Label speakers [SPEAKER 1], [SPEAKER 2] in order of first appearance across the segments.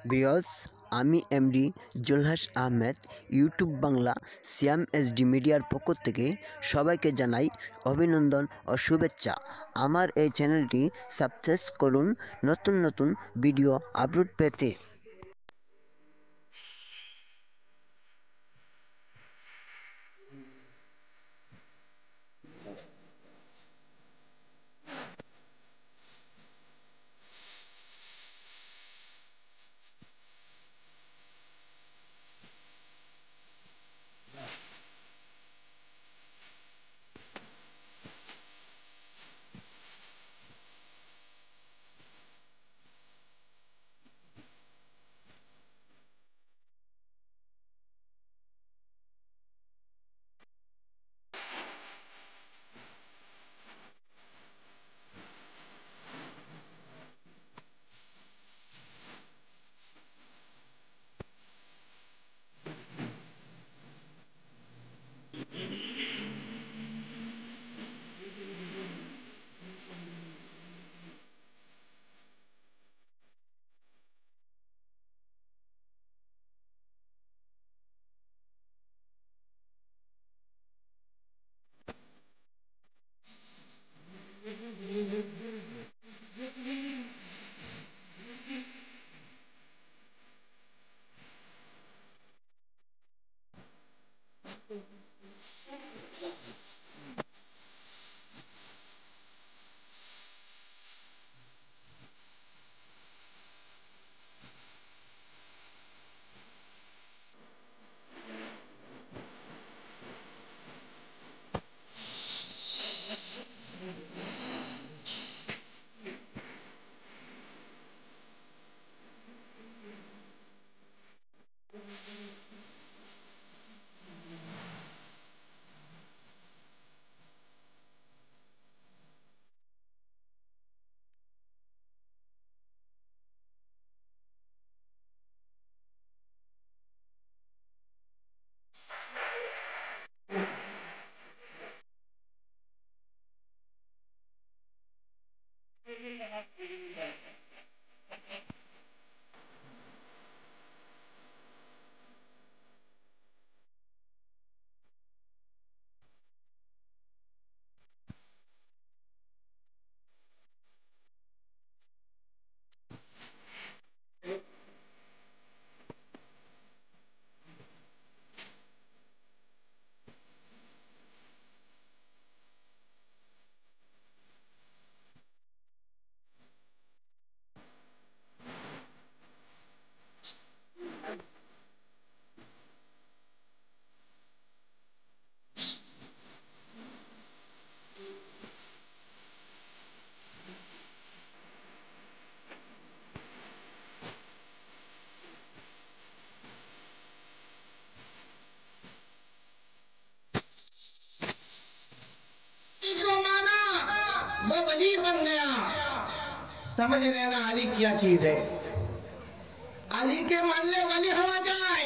[SPEAKER 1] বিয়স আমি MD Zulhas Ahmed YouTube Bangla সিয়াম SD মিডিয়ার পক্ষ থেকে সবাইকে জানাই অভিনন্দন ও শুভেচ্ছা। আমার এই চ্যানেলটি সাবস্ক্রাইব করুন নতুন নতুন ভিডিও আপলোড পেতে।
[SPEAKER 2] जो माना वो वली बन गया। समझ लेना अली क्या चीज है। अली के मानले वली हवा जाए।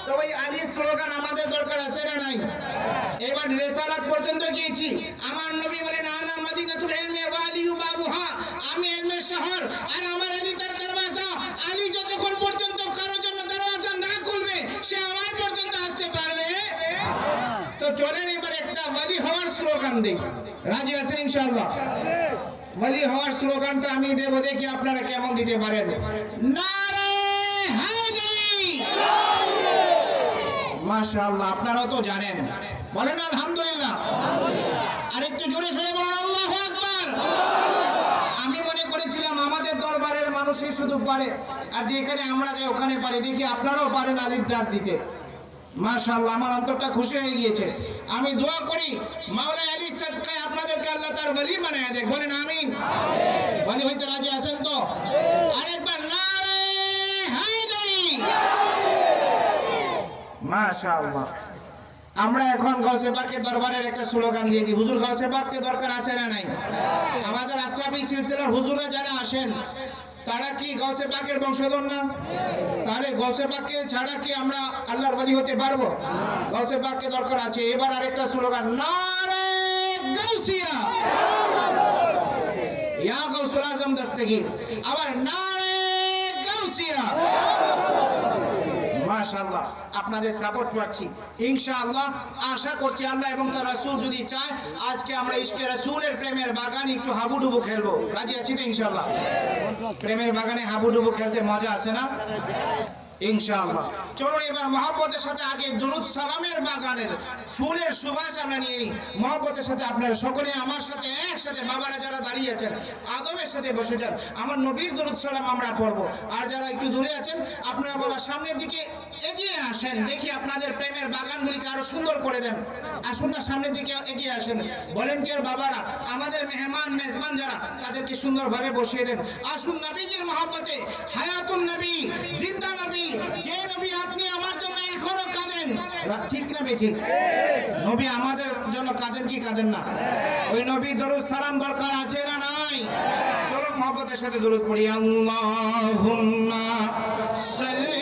[SPEAKER 2] তো ওই আলী স্লোগান আমাদের দরকার আছে না নাই? এবার রিসালাত পর্যন্ত গিয়েছি। আমার নবী বলেন আনা মদিনাতুল ইলমি ওয়া আলিয়ু বাবুহা, আমি ইলমের শহর আর আমার আলী তার দরওয়াজা। আলী যতক্ষণ পর্যন্ত কারোর জন্য দরওয়াজা না খুলবে সে আমার পর্যন্ত আসতে পারবে। তো চলেন এবার একটা ওয়ালি হওয়ার স্লোগান দেই। রাজি আছেন ইনশাআল্লাহ? ওয়ালি হওয়ার স্লোগানটা আমি দেব, দেখি আপনারা কেমন দিতে পারেন। নারে হায়দারি, মাশাআল্লাহ, আপনারাও তো জানেন। বলেন আলহামদুলিল্লাহ। আরেকটু জোরে সরে বলেন আল্লাহু আকবার। আমি মনে করেছিলাম আমাদের দরবারের মানুষই শুধু পারে, আর যেখানে আমরা যাই ওখানে পারে। দেখি আপনারাও পারেন আলির ডাক দিতে। মাশাআল্লাহ, আমার অন্তরটা খুশি হয়ে গিয়েছে। আমি দোয়া করি মাওলা আলী সাদকায় আপনাদেরকে আল্লাহ তার ওলি বানায় দেয়। বলেন আমিন। ওলি হইতে রাজি আছেন তো? আরেকবার নারে হায়দারি। মাশাআল্লাহ। আমরা এখন গাউসে পাকের দরবারের একটা স্লোগান দিয়েছি। হুজুর গাউসে পাককে দরকার আছে না নাই? আমাদের আশরাফি সিলসিলার হুজুররা যারা আসেন তারা কি গাউসে পাকের বংশধর না? তাহলে গাউসে পাককে ছাড়া কি আমরা আল্লাহর ওলি হতে পারবো? গাউসে পাককে দরকার আছে। এবার আরেকটা স্লোগান, নারে গাউসিয়া, ইয়া গাউসুল আজম দস্তগীর। আবার নারে গাউসিয়া। মাশাআল্লাহ আপনাদের সাপোর্ট পাচ্ছি ইনশাআল্লাহ। আশা করছি আল্লাহ এবং তার রাসূল যদি চায় আজকে আমরা ইশকে রাসূলের প্রেমের বাগানে একটু হাবুডুবু খেলবো। রাজি আছি তো ইনশাআল্লাহ? প্রেমের বাগানে হাবুডুবু খেলতে মজা আছে না ইনশাআল্লাহ? চলুন এবার মহব্বতের সাথে আগে দুরূদ সালামের বাগানের ফুলের সুবাস আমরা নিয়ে নিই। মহব্বতের সাথে আপনারা সকলে আমার সাথে একসাথে, বাবারা যারা দাঁড়িয়ে আছেন আদবের সাথে বসে যান, আমার নবীর দুরূদ সালাম আমরা পড়বো। আর যারা একটু দূরে আছেন আপনারা বাবা সামনের দিকে এগিয়ে আসেন, দেখি আপনাদের প্রেমের বাগানগুলিকে আরো সুন্দর করে দেন। আসুন না, সামনের দিকে এগিয়ে আসেন। ভলেন্টিয়ার বাবারা, আমাদের মেহমান মেজবান যারা, তাদেরকে সুন্দরভাবে বসিয়ে দেন। আসুন নবীজির মহব্বতে, হায়াতুন নবী, জিন্দা নবী, যে নবী আপনি আমার জন্য এখনো কাঁদেন, ঠিক না ঠিক? নবী আমাদের জন্য কাঁদেন কি কাঁদেন না? ওই নবীর দরুদ সালাম দরকার আছে না নাই? চলো মহব্বতের সাথে দরুদ পড়ি। আল্লাহুম্মা সাল্লি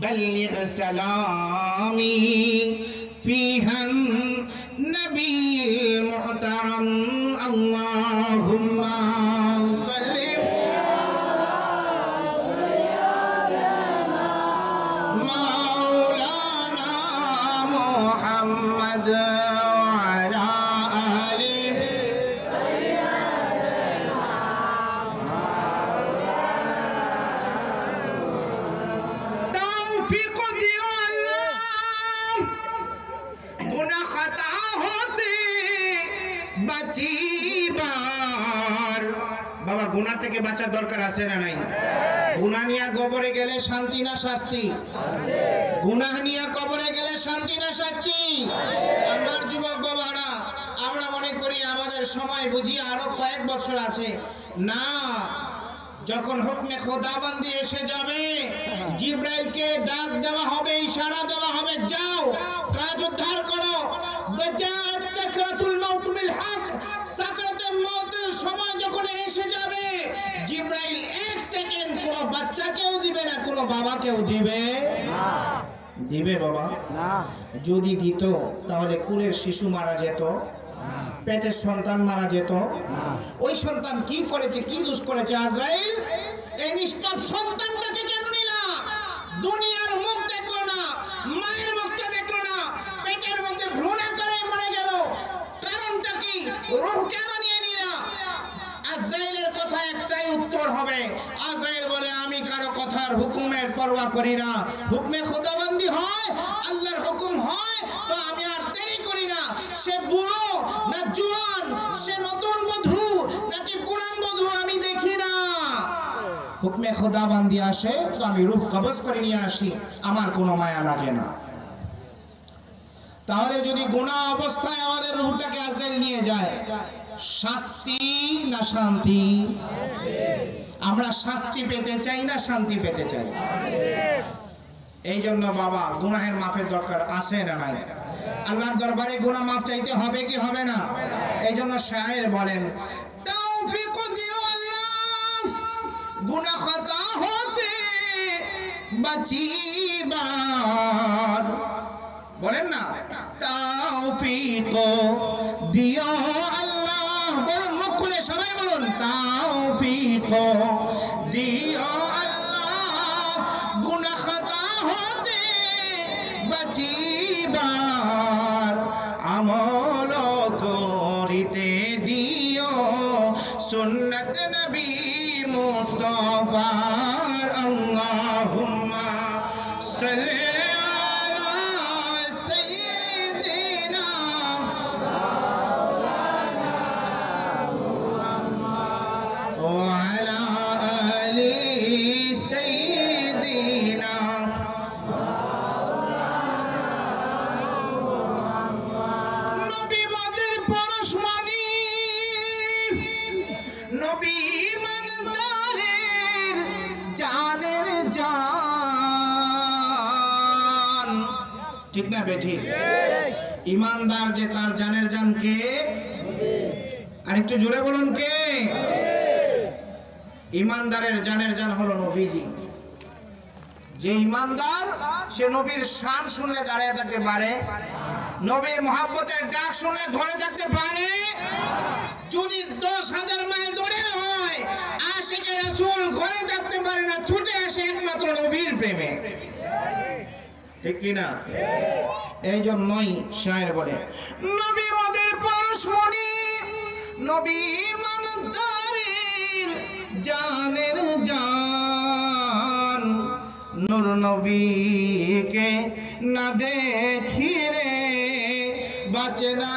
[SPEAKER 2] بلغ سلامي فيها النبي المحترم اللهم صل مولانا محمد وعلى آله বাবা গুনাহ থেকে বাঁচার দরকার আছে না নাই? গুনাহ নিয়ে কবরে গেলে শান্তি না শাস্তি? গুনাহ নিয়ে কবরে গেলে শান্তি না শাস্তি? আমার যুবক বাবারা, আমরা মনে করি আমাদের সময় বুঝি আরো কয়েক বছর আছে। না, যখন হুকমে খোদাবন্দি এসে যাবে, জিবরাইলকে ডাক দেওয়া হবে, ইশারা দেওয়া হবে, যাও কাজ উদ্ধার করো। ওয়াজাত সাকরাতুল মাউত বিল হক, সাকরাতে মওতের সময় যখন এসে যাবে, জিবরাইল এক সেকেন্ড কোন বাচ্চাকেও দিবে না, কোন বাবাকেও দিবে না। দিবে বাবা না? যদি দিত তাহলে কুলের শিশু মারা যেত, পেটের সন্তান মারা যেত। ওই সন্তান কি করেছে, কি দোষ করেছে আজরাইল? এই নিষ্পাপ সন্তানটাকে কেন নিলা? দুনিয়ার মুখ দেখলো না, মায়ের মুখটা দেখলো না, পেটের মধ্যে ভ্রূণ আকারে মরে গেল। কারণটা কি? রূহ কেন নিয়ে নিলা? আজরাইলের কথা একটাই উত্তর হবে। আজরাইল বলে, আমি কারো কথার হুকুমের পরোয়া করি না। হুকমে খোদাবন্দি হয়, আল্লাহর হুকুম হয়, তো আমি আর দেরি করি না। সে বুড়ো না জোয়ান, সে নতুন বধূ নাকি পুরান বধূ, আমি দেখি না। হুকমে খোদাবন্দি আসে তো আমি রূহ কবজ করে নিয়ে আসি, আমার কোনো মায়া লাগে না। তাহলে যদি গুনাহ অবস্থায় আমাদের রূহটাকে আজরাইল নিয়ে যায়, শাস্তি না শান্তি? আমরা শাস্তি পেতে চাই না শান্তি পেতে চাই? এই জন্য বাবা গুনাহের মাফের দরকার আছে না নাই? আল্লাহর দরবারে গুনাহ মাফ চাইতে হবে কি হবে না? এই জন্য শায়ের বলেন, তৌফিক দিও আল্লাহ গুনাহ খাতা হতে বাঁচিবার। বলেন না, তৌফিক দিও আল্লাহ, বলুন মুখ খুলে সবাই বলুন, তৌফিক দিও আল্লাহ গুনাহ খাতা হতে বাঁচিবার, আমল করিতে দিও সুন্নত নবী মুস্তাফার। আল্লাহুম্মা সাল্লি ঠিক না বেঠিক? ইমানদার যে তার জানের জান কে? আর একটু জোরে বলুন কে? ইমানদারের জানের জান হলো নবীজি। যে ইমানদার সে নবীর শান শুনলে দাঁড়িয়ে থাকতে পারে, নবীর মহব্বতের ডাক শুনলে ধরে থাকতে পারে। যদি 10,000 মাইল দূরে হয়, আশিকে রাসূল ঘরে থাকতে পারে না, ছুটে আসে একমাত্র নবীর প্রেমে। ঠিক কি না? এই জন্যই শায়ের বলে, নবী মোদের পরশমণি, নবী ইমানদারের জানের জান। নূর নবীকে না দেখিলে বাঁচে না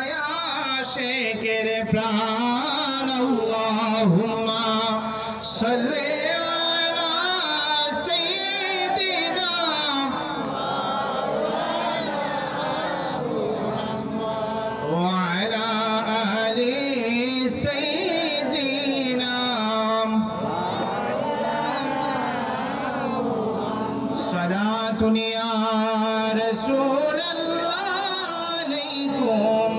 [SPEAKER 2] আশিকের প্রাণ। আল্লাহুম্মা সাল্লি আলা সাইয়্যিদিনা ওয়া আলা আলি সাইয়্যিদিনা। সালাতুন ইয়া রাসূলাল্লাহ আলাইকুম,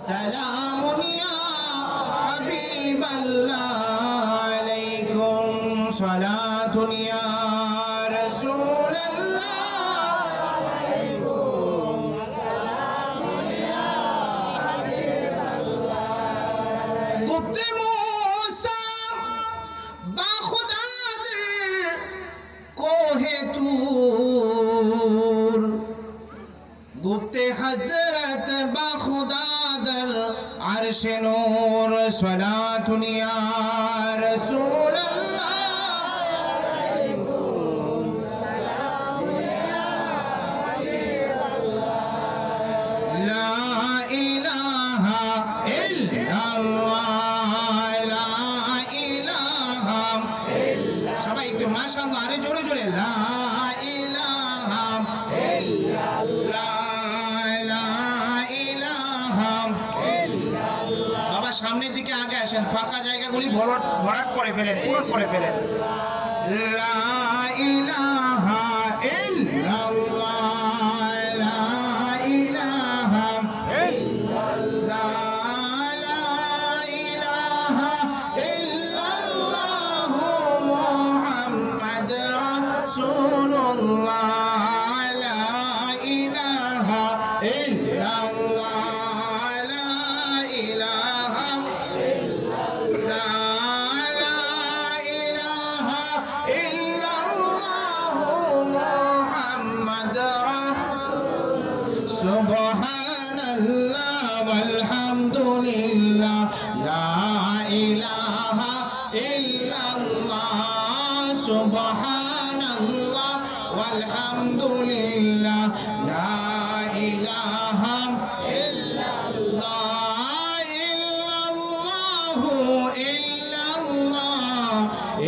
[SPEAKER 2] সালামুন ইয়া হাবিবাল্লাহ আলাইকুম, সালাতুন ইয়া রাসূলাল্লাহ আলাইকুম, সালামুন ইয়া হাবিবাল্লাহ। গুপ্তে मूसा बाखुदादर कोहे तूर, गुफ्ते हजरत बाखुदादर अर्श नूर। सलातुन या रसूल अल्लाह अलैकुम, सलाम या हबीब अल्लाह। ला इलाहा इल्लल्लाह, ला इलाहा इल्लल्लाह। সবাই একটু মাশাআল্লাহ আরে জোরে জোরে, লা ইলাহা ইল্লাল্লাহ। বাবা সামনের দিকে আগে আসেন, ফাঁকা জায়গাগুলি ভরাট করে ফেলেন, পূরণ করে ফেলেন। লা ইলাহা ইল্লাল্লাহ, লা ইলাহা ইল্লাল্লাহ, লা ইলাহা ইল্লাল্লাহ মুহাম্মদ রাসূলুল্লাহ। Subhanallah walhamdulillah, la ilaha illallah. Subhanallah walhamdulillah, la ilaha illallah. Illallahu illallah,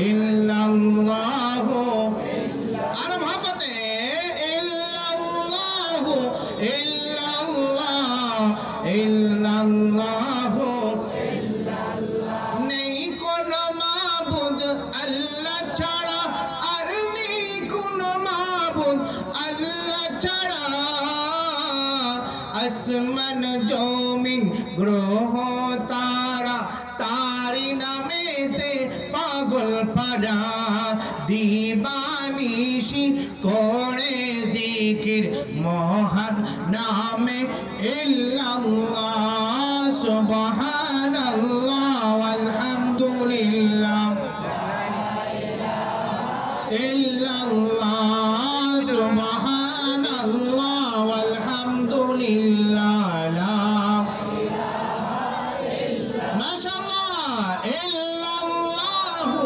[SPEAKER 2] illallahu আর মহব্বতে ইল্লাল্লাহু ইল্লাল্লাহ, ইল্লাল্লাহু ইল্লাল্লাহ। নেই কোনো মাবুদ আল্লাহ ছাড়া, আর নেই কোনো মাবুদ আল্লাহ ছাড়া। আসমান জমিন গ্রহ তারা তারি নামেতে পাগল পারা। দিবানিশি করে জিকির মহান নামে ইল্লাল্লাহ। সুবহানাল্লাহ ওয়ালহামদুলিল্লাহ, ইল্লাল্লাহ। সুবহানাল্লাহ ওয়ালহামদুলিল্লাহ, লা মাশাআল্লাহ। ইল্লাল্লাহু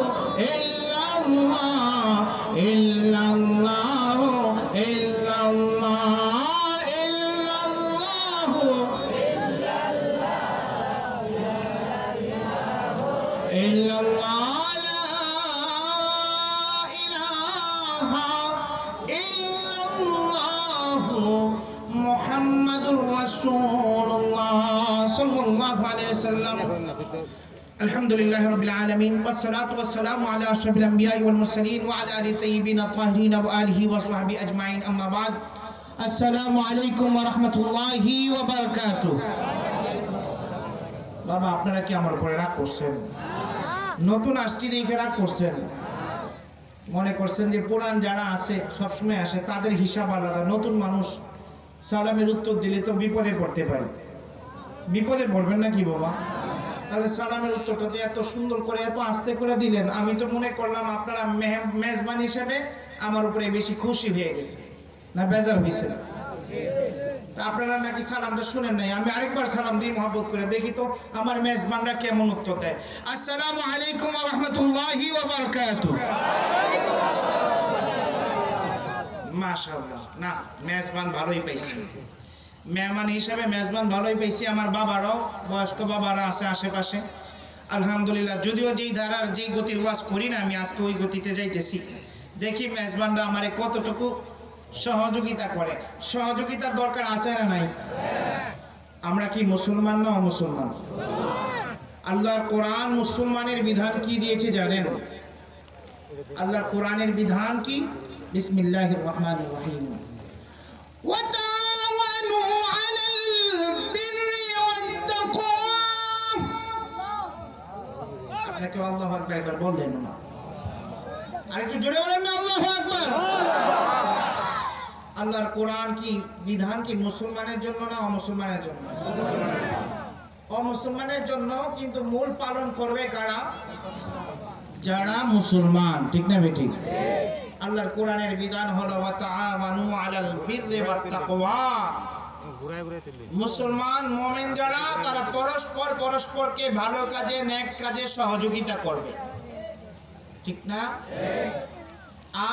[SPEAKER 2] ইল্লাল্লাহ, ইল্লাল্লাহু ইল্লাল্লাহ, ইল্লাল্লাহু ইল্লাল্লাহ, লা ইলাহা ইল্লাল্লাহু মুহাম্মাদুর রাসূলুল্লাহ সাল্লাল্লাহু আলাইহি ওয়াসাল্লাম। الحمد لله رب العالمين، والصلاة والسلام على أشرف الأنبياء والمرسلين وعلى آله الطيبين الطاهرين وآله وصحبه أجمعين، أما بعد। আসসালামু আলাইকুম ওয়া রাহমাতুল্লাহি ওয়া বারাকাতুহু। বাবা আপনারা কি আমার উপরে রাগ করছেন? নতুন আসছি দেখে রাগ করছেন? মনে করছেন যে পুরান যারা আছে সবসময় আসে তাদের হিসাব আলাদা, নতুন মানুষ সালামের উত্তর দিলে তো বিপদে পড়তে পারে। বিপদে পড়বেন না কি বাবা? তাহলে সালামের উত্তরটা যে এত সুন্দর করে এত আস্তে করে দিলেন, আমি তো মনে করলাম আপনারা মেজবান হিসেবে আমার উপরে বেশি খুশি হয়ে গেছে, না বেজার হয়েছে? আপনারা নাকি সালামটা শুনেন নাই। আমি আরেকবার সালাম দিই মহব্বত করে, দেখি তো আমার মেজবানরা কেমন উত্তর দেয়। আসসালামু আলাইকুম ওয়া রাহমাতুল্লাহি ওয়া বারাকাতুহু। মাশাআল্লাহ, না মেজবান ভালোই পাইছি, মেহমান হিসাবে মেজবান ভালোই পাইছি। আমার বাবারাও, বয়স্ক বাবারা আছে আশেপাশে, আলহামদুলিল্লাহ। যদিও যেই ধারার যেই গতির ওয়াজ করি না আমি, আজকে ওই গতিতে যাইতেছি। দেখি মেজবানরা আমারে কতটুকু সহযোগিতা করে। সহযোগিতার দরকার আছে না নাই? আমরা কি মুসলমান না অমুসলমান? আল্লাহর কোরআন মুসলমানের বিধান কি দিয়েছে জানেন? আল্লাহর কোরআনের বিধান কি? বিসমিল্লাহির রহমানির রহিম। ওয়া তাআওয়ানু আলাল বিররি ওয়াত তাকওয়া। আপনাকে আল্লাহু আকবার একবার বললেন না? আরেকটু জোরে বলেন না আল্লাহু আকবার। আল্লাহর কোরআন কি বিধান কি মুসলমানের জন্য না অমুসলমানের জন্য? অমুসলমানের জন্য, কিন্তু মূল পালন করবে কারা? যারা মুসলমান, ঠিক না বেঠিক? আল্লাহর কোরআনের বিধান হলো ওয়া তাআওয়ানু আলাল বিররি ওয়াত তাকওয়া। মুসলমান মুমিন যারা, তারা পরস্পরকে ভালো কাজে নেক কাজে সহযোগিতা করবে, ঠিক না?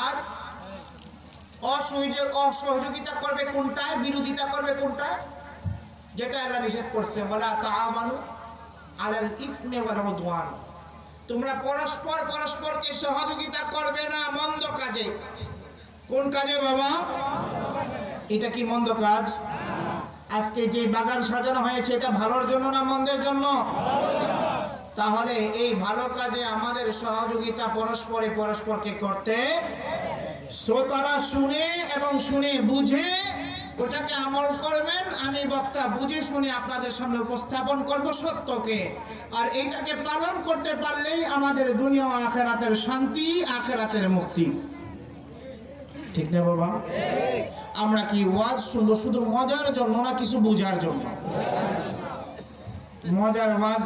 [SPEAKER 2] আর অসহযোগিতা করবে কোনটায়? বিরোধিতা করবে কোনটায়? যেটা আল্লাহ নিষেধ করছে, ওয়ালা তাআওয়ানু আলাল ইসমি ওয়াল উদওয়ান। তোমরা পরস্পরকে সহযোগিতা করবে না মন্দ কাজে। কোন কাজে বাবা? এটা কি মন্দ কাজ? আজকে যে বাগান সাজানো হয়েছে এটা ভালোর জন্য না মন্দের জন্য? তাহলে এই ভালো কাজে আমাদের সহযোগিতা পরস্পরকে করতে, শ্রোতারা শুনে এবং শুনে বুঝে ওটাকে আমল করবেন। আমি বক্তা বুঝে শুনে আপনাদের সামনে উপস্থাপন করব সত্যকে। আর এইটাকে পালন করতে পারলেই আমাদের দুনিয়া ও আখিরাতের শান্তি, আখিরাতের মুক্তি, ঠিক না বাবা? আমরা কি ওয়াজ শুনবো শুধু মজার জন্য না কিছু বুঝার জন্য? মজার ওয়াজ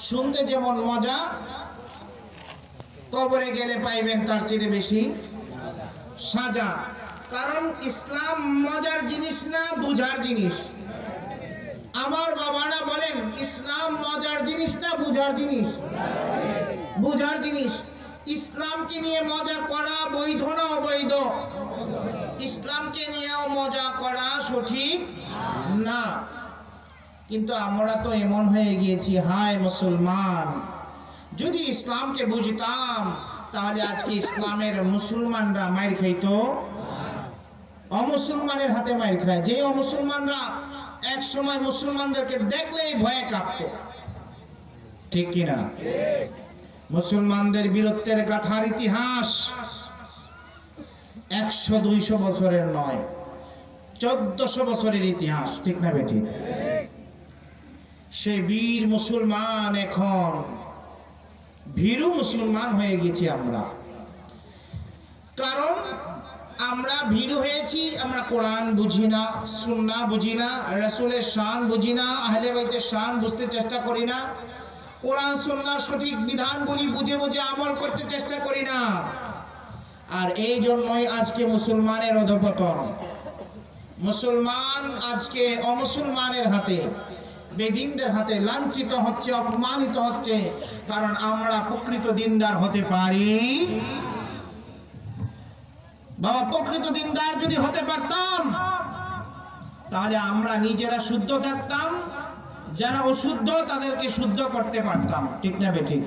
[SPEAKER 2] শুনতে যেমন মজা, কবরে গেলে পাইবেন তার চেয়ে বেশি সাজা। কারণ ইসলাম মজার জিনিস না, বুঝার জিনিস। আমার বাবারা বলেন ইসলাম মজার জিনিস না বুঝার জিনিস? বুঝার জিনিস। ইসলামকে নিয়ে মজা করা বৈধ না অবৈধ? ইসলামকে নিয়েও মজা করা সঠিক না। কিন্তু আমরা তো এমন হয়ে গিয়েছি, হায় মুসলমান, যদি ইসলামকে বুঝতাম তাহলে আজকে ইসলামের মুসলমানরা মাইর খাইতো, অমুসলমানের হাতে মাইর খায়। যে অমুসলমানরা এক সময় মুসলমানদেরকে দেখলেই ভয়ে কাঁপতো, ঠিক কিনা? মুসলমানদের বীরত্বের গাথার ইতিহাস 100-200 বছরের নয়, 1400 বছরের ইতিহাস, ঠিক না বেঠিক? সেই বীর মুসলমান এখন ভীরু মুসলমান হয়ে গেছি আমরা। কারণ আমরা ভীরু হয়েছি, আমরা কোরআন বুঝি না, সুন্নাহ বুঝি না, রাসূলের শান বুঝি না, আহলে বাইতের শান বুঝতে চেষ্টা করি না, কোরআন সুন্নাহর সঠিক বিধানগুলি বুঝে আমল করতে চেষ্টা করি না। আর এই জন্যই আজকে মুসলমানের অধঃপতন। মুসলমান আজকে অমুসলমানের হাতে, বেদিনদের হাতে লাঞ্ছিত হচ্ছে, অপমানিত হচ্ছে। কারণ আমরা প্রকৃত দিনদার হতে পারি। বাবা, প্রকৃত দিনদার যদি হতে পারতাম তাহলে আমরা নিজেরা শুদ্ধ থাকতাম, যারা অশুদ্ধ তাদেরকে শুদ্ধ করতে পারতাম, ঠিক না বেঠিক?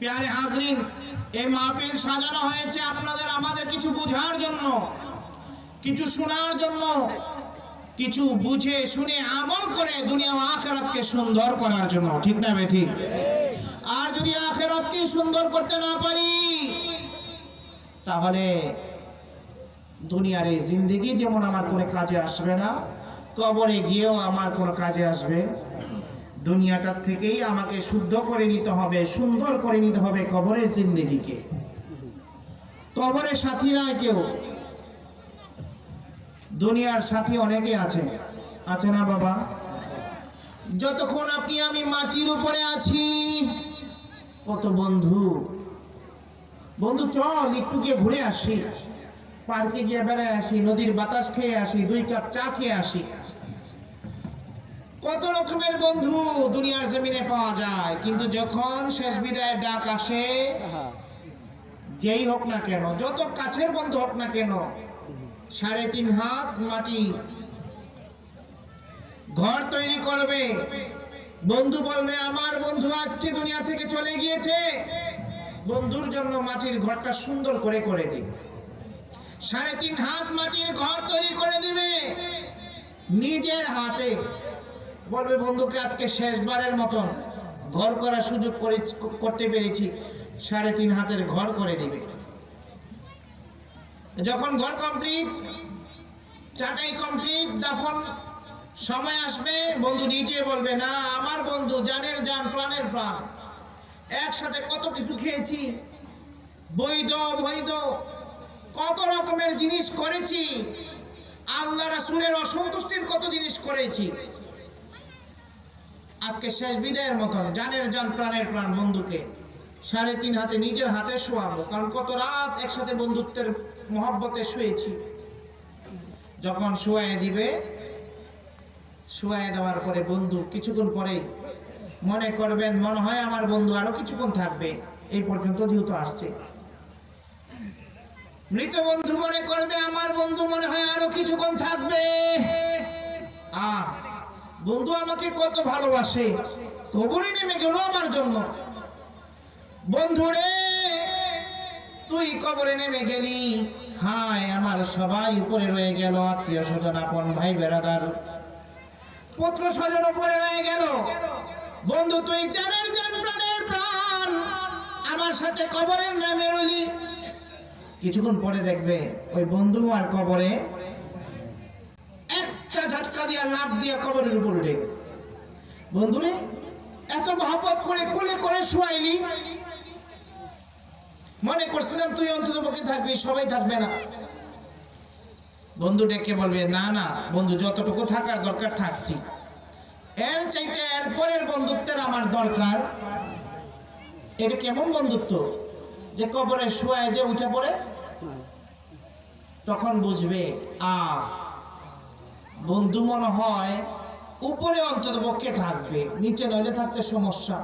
[SPEAKER 2] প্যারে হাজরিন, এই মাহফিল সাজানো হয়েছে আপনাদের আমাদের কিছু বোঝার জন্য, কিছু শোনার জন্য, কিছু বুঝে শুনে আমল করে দুনিয়া ও আখিরাতকে সুন্দর করার জন্য, ঠিক না বেঠিক? আর যদি আখিরাতকে সুন্দর করতে না পারি তাহলে দুনিয়ার এই জিন্দেগি যেমন আমার কোনো কাজে আসবে না, কবরে গিয়েও আমার কোনো কাজে আসবে। দুনিয়াটার থেকেই আমাকে শুদ্ধ করে নিতে হবে, সুন্দর করে নিতে হবে কবরের জিন্দেগিকে। কবরের সাথী নয় কেউ, দুনিয়ার সাথী অনেকে আছে, আছে না বাবা? যতক্ষণ আপনি আমি মাটির উপরে আছি, কত বন্ধু, বন্ধু চল একটু গিয়ে ঘুরে আসি, পার্কে গিয়ে বেড়ায় আসি, নদীর বাতাস খেয়ে আসি, 2 কাপ চা খেয়ে আসি। কত রকমের বন্ধু দুনিয়ার জমিনে পাওয়া যায়, কিন্তু যখন শেষ বিদায়ের ডাক আসে, যেই হোক না কেন, যত কাছের বন্ধু হোক না কেন, 3.5 হাত মাটি ঘর তৈরি করবে। বন্ধু বলবে আমার বন্ধু আজকে দুনিয়া থেকে চলে গিয়েছে, বন্ধুর জন্য মাটির ঘরটা সুন্দর করে করে দিবে। 3.5 হাত মাটির ঘর তৈরি করে দিবে নিজের হাতে। বলবে বন্ধুকে আজকে শেষবারের মতন ঘর করার সুযোগ করতে পেরেছি, 3.5 হাতের ঘর করে দিবে। যখন ঘর কমপ্লিট, চাটাই কমপ্লিট, দাফন সময় আসবে, বন্ধু নিজে বলবে না আমার বন্ধু জানের জান প্রাণের প্রাণ, একসাথে কত কিছু খেয়েছি, বৈধ বৈধ কত রকমের জিনিস করেছি, আল্লাহ রাসূলের অসন্তুষ্টির কত জিনিস করেছি, আজকে শেষ বিদায়ের মতন জানের জান প্রাণের প্রাণ বন্ধুকে 3.5 হাতে নিজের হাতে শোয়াবো। কারণ কত রাত একসাথে বন্ধুত্বের মহব্বতে শুয়েছি। যখন শোয়ায় দিবে, শোয়ায় দেওয়ার পরে বন্ধু কিছুক্ষণ পরেই মনে করবেন মনে হয় আমার বন্ধু আরো কিছুক্ষণ থাকবে, এই পর্যন্ত যেহেতু আসছে। মৃত বন্ধু মনে করবে আমার বন্ধু মনে হয় আরো কিছুক্ষণ থাকবে, বন্ধু আমাকে কত ভালোবাসে, কবরে নেমে গেল আমার জন্য। বন্ধুরে তুই কবরে নেমে গেলি, হায় আমার সবাই উপরে রয়ে গেল, আত্মীয় স্বজন আপন ভাই বেড়াদার পুত্র স্বজন উপরে রয়ে গেল। বন্ধু তুই জানের জান প্রাণের প্রাণ আমার সাথে কবরের নামে রইলি। কিছুক্ষণ পরে দেখবে ওই বন্ধু আর কবরে একটা ঝটকা দিয়া লাফ দিয়া কবরের উপর উঠে গেছে। বন্ধুরে এত মহব্বত করে কোলে করে শুয়াইলি, মনে করছিলাম তুই অন্তত পক্ষে থাকবি, সবাই থাকবে না। বন্ধু ডেকে বলবে না না বন্ধু যতটুকু থাকার দরকার থাকছি, এর চাইতে এর পরের বন্ধুত্বের আমার দরকার। এটা কেমন বন্ধুত্ব যে কবরে শুয়ায় যে উঠে পড়ে? তখন বুঝবে বন্ধু মনে হয় উপরে অন্তত পক্ষে থাকবে, নিচে নইলে থাকতে সমস্যা।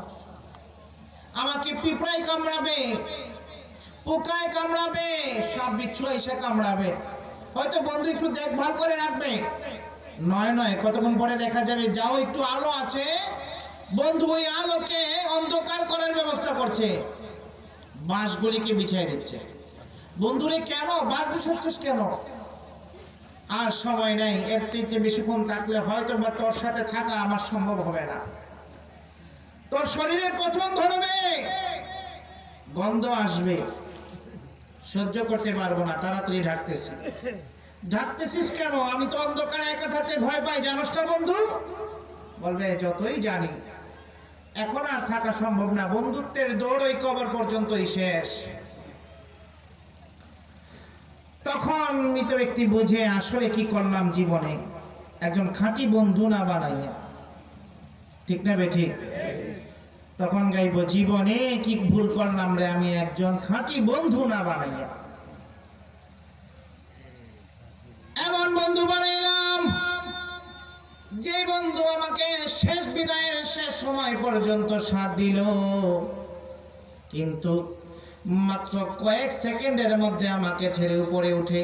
[SPEAKER 2] আমাকে পিঁপড়ায় কামড়াবে, পোকায় কামড়াবে, সাপ বিচ্ছু এসে কামড়াবে, হয়তো বন্ধু একটু দেখভাল করে রাখবে। নয় নয় কতক্ষণ পরে দেখা যাবে যাও একটু আলো আছে, বন্ধু ওই আলোকে অন্ধকার করার ব্যবস্থা করছে, বাঁশগুলিকে বিছিয়ে দিচ্ছে। বন্ধুরে কেন বাঁশ বিছাচ্ছিস কেন? আর সময় নাই, এর থেকে বেশিক্ষণ থাকলে হয়তো বা তোর সাথে থাকা আমার সম্ভব হবে না, তোর শরীরের পচন ধরবে, গন্ধ আসবে, সহ্য করতে পারবো না, তাড়াতাড়ি ঢাকতেছিস কেন? আমি তো অন্ধকারে একা থাকতে ভয় পাই, জানোস না বন্ধু? বলবে যতই জানি, এখন আর থাকা সম্ভব না, বন্ধুত্বের দৌড় ওই কবর পর্যন্তই শেষ। তখন মৃত ব্যক্তি বুঝে আসলে কি করলাম জীবনে, একজন খাঁটি বন্ধু না বানাইয়া, ঠিক না বেঠিক? তখন গাইব জীবনে কি ভুল করলাম রে, আমি একজন খাঁটি বন্ধু না বানাইয়া এমন বন্ধু বানাইলাম যে বন্ধু আমাকে শেষ বিদায়ের শেষ সময় পর্যন্ত সাথ দিল, কিন্তু মাত্র কয়েক সেকেন্ডের মধ্যে আমাকে ছেড়ে উপরে উঠে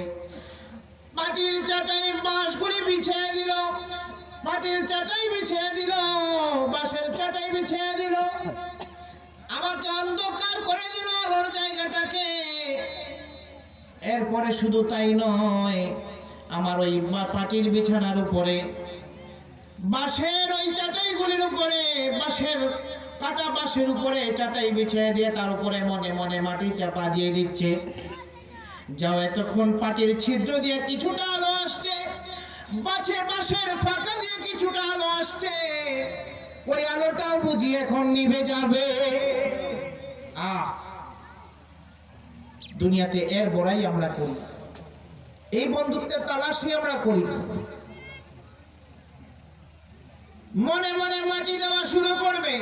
[SPEAKER 2] মাটির চাটাই বাঁশগুলি বিছিয়ে দিল, মাটির চাটাই বিছিয়ে দিল, বাঁশের চাটাই বিছিয়ে দিল, আমাকে অন্ধকার করে দিল আলোর জায়গাটাকে। এরপরে শুধু তাই নয়, আমার ওই পাটির বিছানার উপরে বাঁশের ওই চাটাইগুলির উপরে, বাঁশের কাটা বাঁশের উপরে চাটাই বিছিয়ে দিয়ে তার উপরে মনে মনে মাটি চাপা দিয়ে দিচ্ছে। যাও, এতক্ষণ পাটির ছিদ্র দিয়ে কিছুটা আলো আসছে, বাঁশের ফাঁকা দিয়ে কিছুটা আলো আসছে, ওই আলোটাও বুঝি এখন নিভে যাবে। দুনিয়াতে এর বড়াই আমরা করি, এই বন্ধুত্বের তালাশই আমরা করি। মনে মনে মাটি দেওয়া শুরু করবে,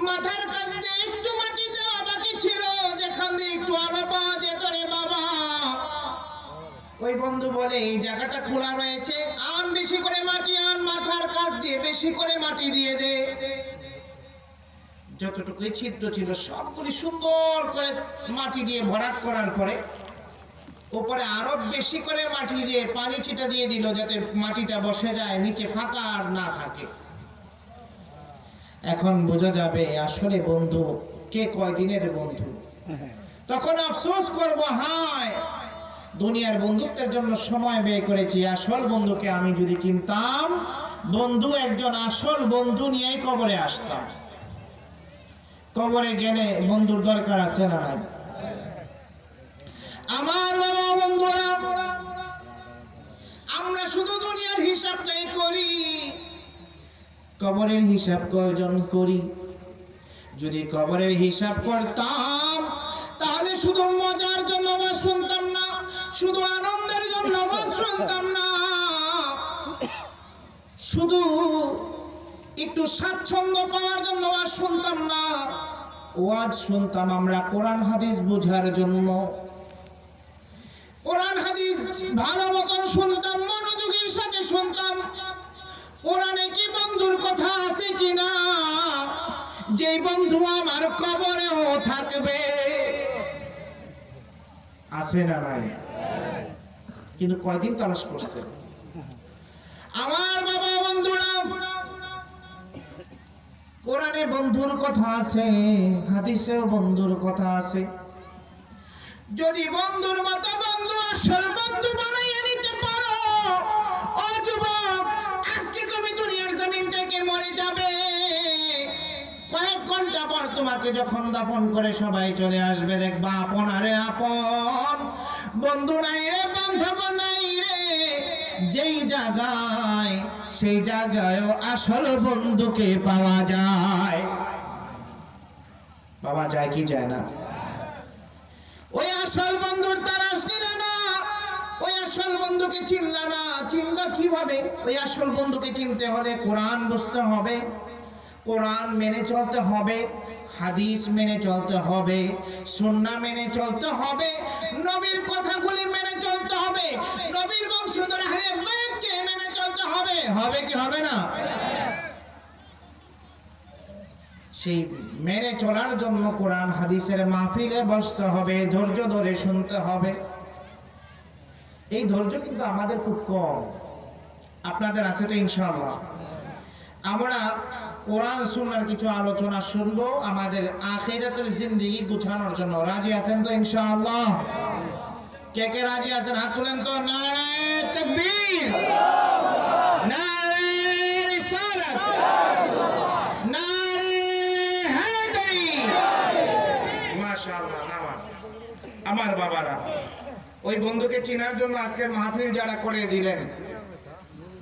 [SPEAKER 2] মাথার কাছ দিয়ে একটু মাটি দেওয়া বাকি ছিল, যেখান দিয়ে একটু আলো পাওয়া যেত রে বাবা, ওই বন্ধু বলে এই জায়গাটা খোলা রয়েছে, আন বেশি করে মাটি আন, মাথার কাছ দিয়ে বেশি করে মাটি দিয়ে দে। যতটুকু ছিদ্র ছিল সবগুলি সুন্দর করে মাটি দিয়ে ভরাট করার পরে উপরে আরো বেশি করে মাটি দিয়ে পানি ছিটা দিয়ে দিল, যাতে মাটিটা বসে যায়, নিচে ফাঁকা আর না থাকে। এখন বোঝা যাবে আসলে বন্ধু কে কয়দিনের বন্ধু। তখন আফসোস করব, হায় দুনিয়ার বন্ধুত্বের জন্য সময় ব্যয় করেছি, আসল বন্ধুকে আমি যদি চিনতাম, বন্ধু একজন আসল বন্ধু নিয়েই কবরে আসতাম। কবরে গেলে বন্ধুর দরকার আছে না নাই? আমার বাবা বন্ধুরা, আমরা শুধু দুনিয়ার হিসাবটাই করি, কবরের হিসাব কয়জন করি? যদি কবরের হিসাব করতাম তাহলে শুধু মজার জন্য ওয়াজ শুনতাম না, শুধু আনন্দের জন্য ওয়াজ শুনতাম না, শুধু একটু স্বাচ্ছন্দ্য পাওয়ার জন্য ওয়াজ শুনতাম না, ওয়াজ শুনতাম আমরা কোরআন হাদিস বোঝার জন্য। কোরআন হাদিস ভালো মতন শুনতাম, মনোযোগের সাথে শুনতাম। কোরআনে কি বন্ধুর কথা আছে কিনা, যে বন্ধু আমার কবরেও থাকবে, আছে না নাই? কিন্তু কয়দিন তালাশ করছে আমার বাবা বন্ধুরা। কোরআনে বন্ধুর কথা আছে, হাদিসেও বন্ধুর কথা আছে। যদি বন্ধুর মতো বন্ধু আসল বন্ধু বানাইয়া নিতে পারো, ও যুবক, আজকে তুমি দুনিয়ার জমিন থেকে মরে যাবে, কয়েক ঘন্টা পর তোমাকে যখন দাফন করে সবাই চলে আসবে, দেখবা আপন আরে আপন, বন্ধু নাই রে, বান্ধব নাই রে, যেই জায়গায় সেই জায়গায়ও আসল বন্ধুকে পাওয়া যায়। পাওয়া যায় কি যায় না? ওই আসল বন্ধুর তালাশ নিলে না, ওই আসল বন্ধুকে চিনলা না, চিনবা কিভাবে? ওই আসল বন্ধুকে চিনতে হলে কোরআন বুঝতে হবে, কোরআন মেনে চলতে হবে, হাদিস মেনে চলতে হবে, সুন্নাহ মেনে চলতে হবে, নবীর কথাগুলি মেনে চলতে হবে, নবীর বংশধর আহলে বাইতকে মেনে চলতে হবে। হবে কি হবে না? সেই মেনে চলার জন্য কোরআন হাদিসের মাহফিলে বসতে হবে, ধৈর্য ধরে শুনতে হবে। এই ধৈর্য কিন্তু আমাদের খুব কম, আপনাদের আছে তো ইনশাআল্লাহ। আমরা কোরআন সুন্নাহর কিছু আলোচনা শুনবো আমাদের আখিরাতের জিন্দেগি গুছানোর জন্য। রাজি আছেন তো ইনশাআল্লাহ? কে কে রাজি আছেন হাত তুলেন তো। নারে তাকবীর, নারে রিসালাত, নারে হায়দারি, মাশাআল্লাহ। আমার বাবারা, ওই বন্ধুকে চেনার জন্য আজকের মাহফিল যারা করে দিলেন,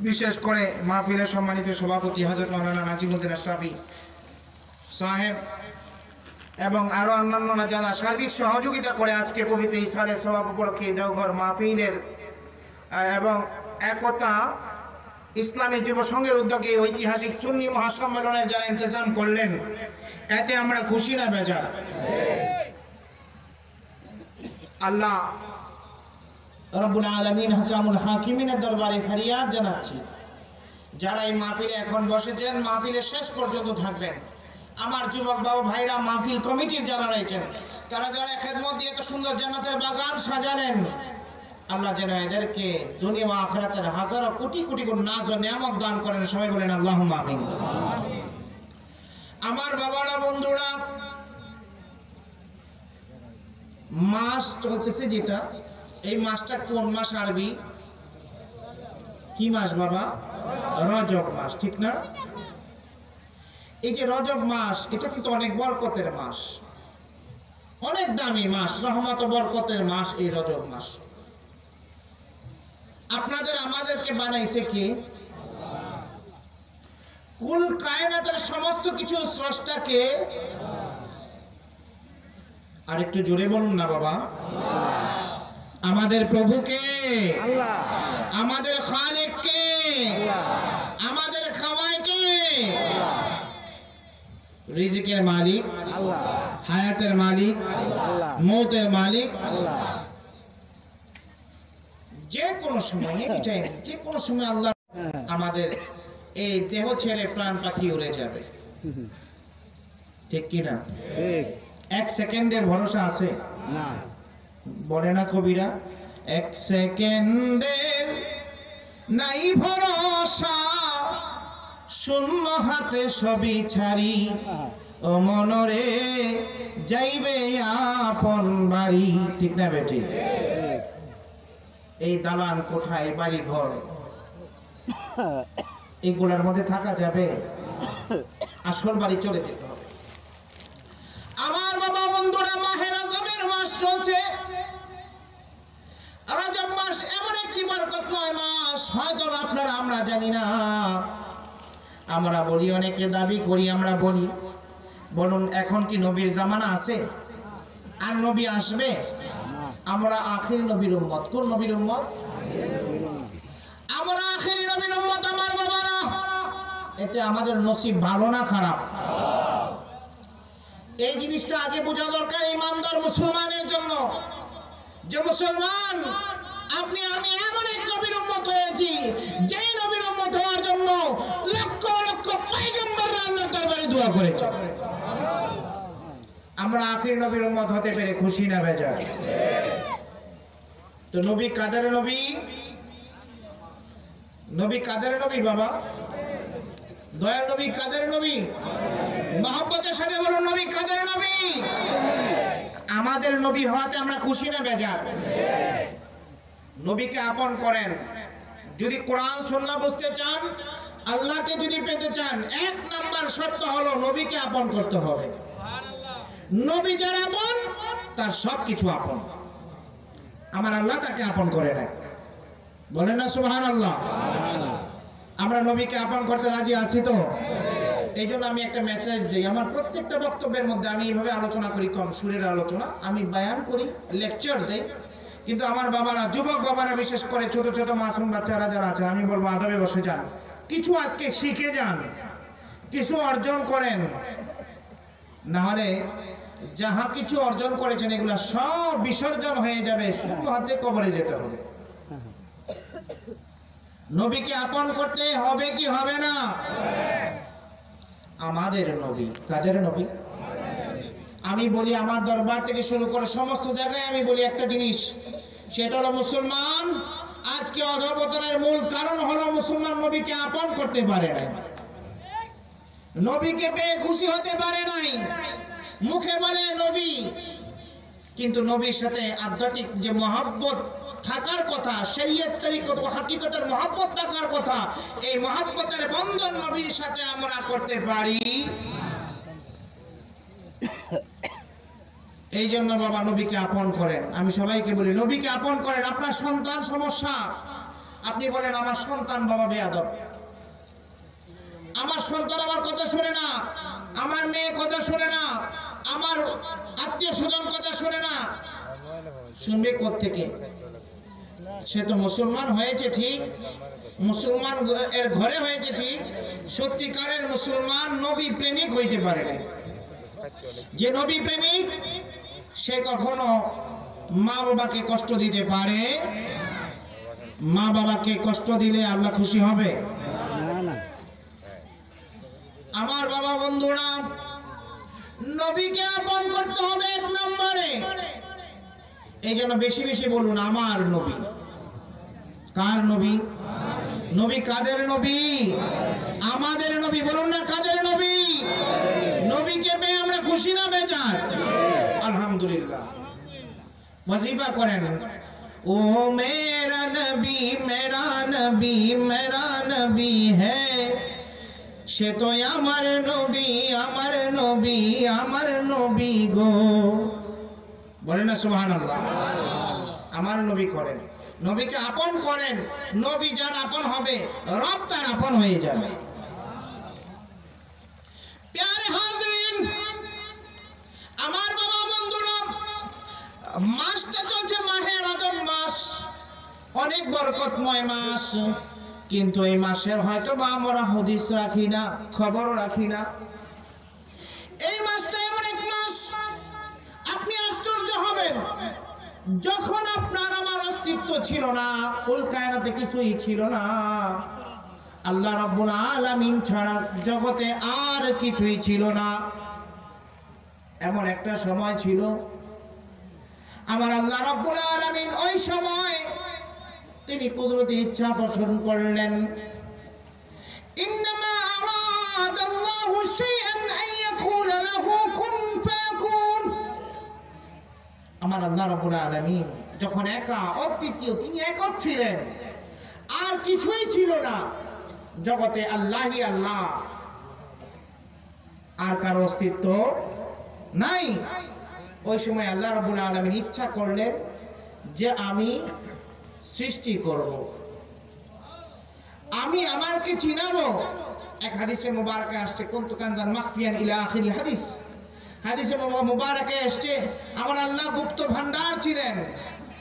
[SPEAKER 2] বিশেষ করে মাহফিলের সম্মানিত সভাপতি হযরত মাওলানা নাজিমুদ্দিন আশরাফি সাহেব এবং আরো অন্যান্যরা যারা সার্বিক সহযোগিতা করে আজকে পবিত্র ইসরায়েলের সওয়াব উপলক্ষে দেওঘর মাহফিলের এবং একতা ইসলামী যুব সংঘের উদ্যোগে ঐতিহাসিক সুন্নি মহাসম্মেলনের যারা ইন্তজাম করলেন, এতে আমরা খুশি না বেজার? আল্লাহ রব্বুল আলামিন হাকামুল হাকিমিনের দরবারে ফরিয়াদ জানাচ্ছি, যারা এই মাহফিলে এখন বসেছেন, মাহফিলের শেষ পর্যন্ত থাকবেন, আমার যুবক বাবা ভাইরা, মাহফিল কমিটির যারা রয়েছেন, তারা যারা খেদমত দিয়ে এত সুন্দর জান্নাতের বাগান সাজালেন, আল্লাহ যেন এদেরকে দুনিয়া ও আখিরাতের হাজারো কোটি কোটি গুণ নাজ ও নিয়ামত দান করেন। সবাই বলেন আল্লাহুম্মা আমিন। আমার বাবারা, বন্ধুরা, মাস চলতেছে যেটা, এই মাসটা কোন মাস আরবি? কি মাস বাবা? রজব মাস, ঠিক না? এই যে রজব মাস, এটা কিন্তু অনেক বরকতের মাস, অনেক দামি মাস, রহমত ও বরকতের মাস এই রজব মাস। আপনাদের আমাদেরকে বানাইছে কি? কুল কায়নাতের সমস্ত কিছু স্রষ্টাকে। আর একটু জোরে বলুন না বাবা। আমাদের প্রভুকে,
[SPEAKER 3] আল্লাহ,
[SPEAKER 2] আমাদের খালেককে, আমাদের খাওয়াইকে। রিজিকের মালিক
[SPEAKER 3] আল্লাহ,
[SPEAKER 2] হায়াতের মালিক
[SPEAKER 3] আল্লাহ,
[SPEAKER 2] মৌতের মালিক
[SPEAKER 3] আল্লাহ।
[SPEAKER 2] যে কোনো সময় এনি টাইম যে কোনো সময় আল্লাহ আমাদের এই দেহ ছেড়ে প্রাণ পাখি উড়ে যাবে, ঠিক কি না?
[SPEAKER 3] ঠিক
[SPEAKER 2] এক সেকেন্ডের ভরসা আছে
[SPEAKER 3] না।
[SPEAKER 2] বলে না কবিরা, এক সেকেন্ডের নাই ভরসা, শূন্য হাতে সবই ছাড়ি, ও মনরে যাইবে আপন বাড়ি, ঠিক না বেটি? এই দালান কোঠায় বাড়ি ঘর এইগুলার মধ্যে থাকা যাবে? আসল বাড়ি চলে যেতে হবে। আমার বাবা বন্ধুরা, মাহে রজবের মাস চলছে। রজব মাস এমন একটি বরকতময় মাস, হয়তো আপনারা আমরা জানি না। আমরা বলি, অনেকে দাবি করি, আমরা বলি, বলুন এখন কি নবীর জামানা আছে? আর নবী আসবে? আমরা আখির নবীর উম্মত। কোন নবীর উম্মত? আমরা আখিরি নবীর উম্মত। আমার বাবারা, এতে আমাদের নসিব ভালো না খারাপ? এই জিনিসটা আগে বোঝা দরকার ইমানদার মুসলমানের জন্য, যে মুসলমান আপনি আমি এমন এক নবীর উম্মত হয়েছি, যেই নবীর উম্মত হওয়ার জন্য লক্ষ লক্ষ পয়গম্বররা আল্লাহর দরবারে দোয়া করেছে। আমরা আখির নবীর উম্মত হতে পেরে খুশি না বেজার? তো নবী কাদের নবী? নবী কাদের নবী বাবা? দয়াল নবী কাদের নবী? মহব্বতের সাথে বলুন, নবী কাদের নবী? আমাদের নবী হওয়াতে আমরা খুশি না বেজার? নবীকে আপন করেন। যদি কোরআন সুন্নাহ বুঝতে চান, আল্লাহকে যদি পেতে চান, এক নাম্বার শর্ত হলো নবীকে আপন করতে হবে। নবী যার আপন, তার সবকিছু আপন। আমার আল্লাহ তাকে আপন করে নেয়। বলেন না সুবহানাল্লাহ? আমরা নবীকে আপন করতে রাজি আছি তো? এই জন্য আমি একটা মেসেজ দিই। আমার প্রত্যেকটা বক্তব্যের মধ্যে আমি এইভাবে আলোচনা করি, কম সুরের আলোচনা। আমি বায়ান করি, লেকচার দেই, কিন্তু আমার বাবারা, যুবক বাবারা, বিশেষ করে ছোট ছোট মাসুম বাচ্চারা যারা আছেন, আমি বলবো আদবে বসে যান, কিছু আজকে শিখে যান, কিছু অর্জন করেন। না হলে যাহা কিছু অর্জন করেছেন এগুলা সব বিসর্জন হয়ে যাবে, শূন্য হাতে কবরে যেতে হবে। নবীকে আপন করতে হবে কি হবে না? আমাদের নবী কাদের নবী? আমি বলি, আমার দরবার থেকে শুরু করে সমস্ত জায়গায় আমি বলি একটা জিনিস, সেটা হলো মুসলমান আজকে অধঃপতনের মূল কারণ হলো মুসলমান নবীকে আপন করতে পারে নাই, নবীকে পেয়ে খুশি হতে পারে নাই। মুখে বলে নবী, কিন্তু নবীর সাথে আধ্যাত্মিক যে মহব্বত থাকার কথা, শরীয়ত তরিকত ও হাকিকতের মহব্বত থাকার কথা, এই মহব্বতের বন্ধন নবীর সাথে আমরা করতে পারি। এই জন্য বাবা নবীকে আপন করেন। আমি সবাইকে বলি, নবীকে আপন করেন। আপনার সন্তান সমস্যা, আপনি বলেন আমার সন্তান বাবা বেয়াদব, আমার সন্তান আমার কথা শুনে না, আমার মেয়ে কথা শুনে না, আমার আত্মীয় স্বজন কথা শুনে না। শুনবে কোত্থেকে? সে তো মুসলমান হয়েছে ঠিক, মুসলমান এর ঘরে হয়েছে ঠিক, সত্যিকারের মুসলমান নবী প্রেমিক হইতে পারে না। যে নবী প্রেমিক সে কখনো মা বাবাকে কষ্ট দিতে পারে? মা বাবাকে কষ্ট দিলে আল্লাহ খুশি হবে? আমার বাবা বন্ধুরা, নবীকে আপন করতে হবে এক নম্বরে। এই জন্য বেশি বেশি বলুন আমার নবী। কার নবী? নবী কাদের নবী? আমাদের নবী। বলুন না কাদের নবী? নবীকে পেয়ে আমরা খুশি না বেজার? আলহামদুলিল্লাহ। ওয়াজিফা করেন, ও মেরা নবী মেরা নবী মেরা নবী হ্যায়, সে তো আমার নবী আমার নবী আমার নবী গো। বলেন না সুবহানাল্লাহ। আমার নবী করেন, নবীকে আপন করেন। নবী যার আপন হবে, রব তার আপন হয়ে যাবে। প্যারে হাজিরিন, আমার বাবা বন্ধুরা, মাসটা চলছে মাহে রজব মাস, অনেক বরকতময় মাস। কিন্তু এই মাসের হয়তো বা আমরা হাদিস রাখি না, খবরও রাখি না। এই মাসটা এমন এক মাস, আপনি আশ্চর্য হবেন, যখন আপনার আমার অস্তিত্ব ছিল না, কুল কায়নাতে কিছুই ছিল না, আল্লাহ রাব্বুল আলামিন ছাড়া জগতে আর কিছুই ছিল না, এমন একটা সময় ছিল। আমার আল্লাহ রাব্বুল আলামিন ওই সময় তিনি কুদরতি ইচ্ছা পোষণ করলেন। ইন্নামা আরাদাল্লাহু শাইআন আন ইয়াকুলা লাহু কুন ফায়াকুন। আমার আল্লাহ রাব্বুল আলামিন যখন একা, অদ্বিতীয়, তিনি একক ছিলেন, আর কিছুই ছিল না জগতে, আল্লাহই আল্লাহ, আর কারো অস্তিত্ব নাই। ওই সময় আল্লাহ রাব্বুল আলামিন ইচ্ছা করলেন যে আমি সৃষ্টি করব, আমি আমাকে চিনাবো। এক হাদিসে মুবারাকে আসছে, কুনতু কানজান মাখফিয়ান ইলা আখির হাদিস। হাদিসে মুবারাকে আসছে আমার আল্লাহ গুপ্ত ভান্ডার ছিলেন।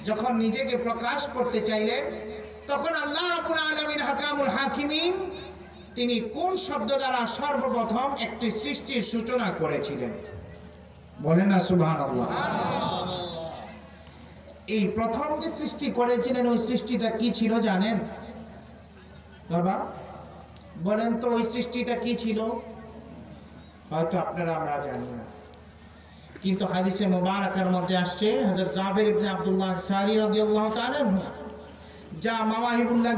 [SPEAKER 2] যখন নিজেকে প্রকাশ করতে চাইলেন, তখন আল্লাহ রাব্বুল আলামিন হাকামুল হাকিমিন তিনি কোন শব্দ দ্বারা সর্বপ্রথম একটি সৃষ্টির সূচনা করেছিলেন? বলেন না সুবহানাল্লাহ। এই প্রথম যে সৃষ্টি করেছিলেন, ওই সৃষ্টিটা কি ছিল জানেন বাবা? বলেন তো, ওই সৃষ্টিটা কি ছিল? হয়তো আপনারা আমরা জানি না, কিন্তু হাদিসে মুবারাকার মধ্যে আসছে, হযরত জাবের ইবনে আব্দুল্লাহ আনসারী রাদিয়াল্লাহু তাআলা যা মাওয়াহিবুল্লাহ